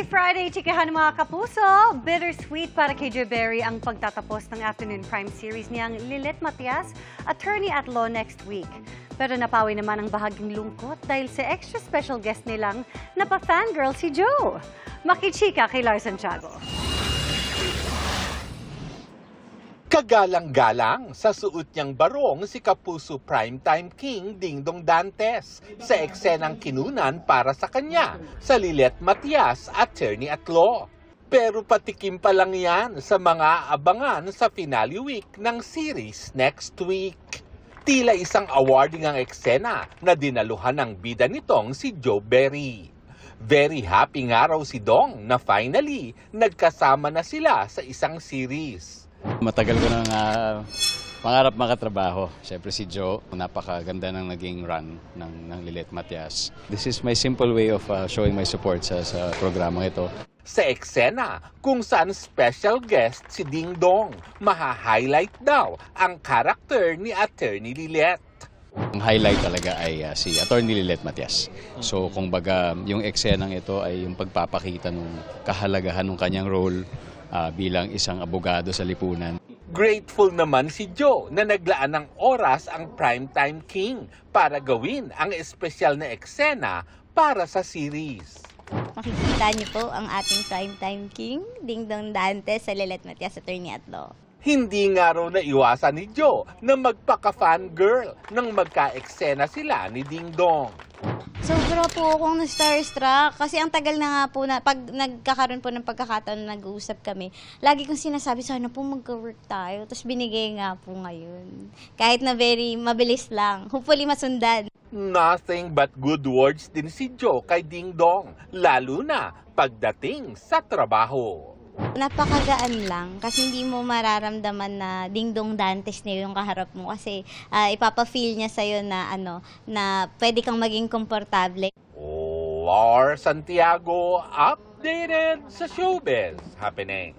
Friday, chikahan mga kapuso! Bittersweet para kay Joe Berry ang pagtatapos ng afternoon prime series niyang Lilet Matias, Attorney at Law next week. Pero napawi naman ang bahaging lungkot dahil sa extra special guest nilang napa-fangirl si Joe. Makichika kay Lars Santiago. Kagalang-galang sa suot niyang barong si Kapuso Primetime King Dingdong Dantes sa eksenang kinunan para sa kanya sa Lilet Matias, Attorney at Law. Pero patikim pa lang yan sa mga abangan sa finale week ng series next week. Tila isang awarding ang eksena na dinaluhan ng bida nitong si Joe Berry. Very happy nga raw si Dong na finally nagkasama na sila sa isang series. Matagal ko nang pangarap makatrabaho. Siyempre si Joe, napakaganda ng naging run ng Lilet Matias. This is my simple way of showing my support sa programang ito. Sa eksena kung saan special guest si Ding Dong, maha-highlight daw ang karakter ni Attorney Lilet. Ang highlight talaga ay si Attorney Lilet Matias. So kung baga yung eksenang ito ay yung pagpapakita ng kahalagahan ng kanyang role bilang isang abogado sa lipunan. Grateful naman si Joe na naglaan ng oras ang Primetime King para gawin ang espesyal na eksena para sa series. Makikita niyo po ang ating Primetime King, Dingdong Dantes sa Lilet Matias, Attorney at Law. Hindi nga raw naiwasan ni Joe na magpaka-fangirl nang magka-eksena sila ni Ding Dong. Sobra po akong na-starstruck kasi ang tagal na nga po na pag nagkakaroon po ng pagkakataon na nag-uusap kami, lagi kong sinasabi, sana po magka-work tayo. Tapos binigay nga po ngayon. Kahit na very mabilis lang. Hopefully masundan. Nothing but good words din si Joe kay Ding Dong, lalo na pagdating sa trabaho. Napakagaan lang kasi hindi mo mararamdaman na Dingdong Dantes na yung kaharap mo kasi ipapa-feel niya sa'yo na na pwede kang maging komportable. Lars Santiago, updated sa showbiz happening.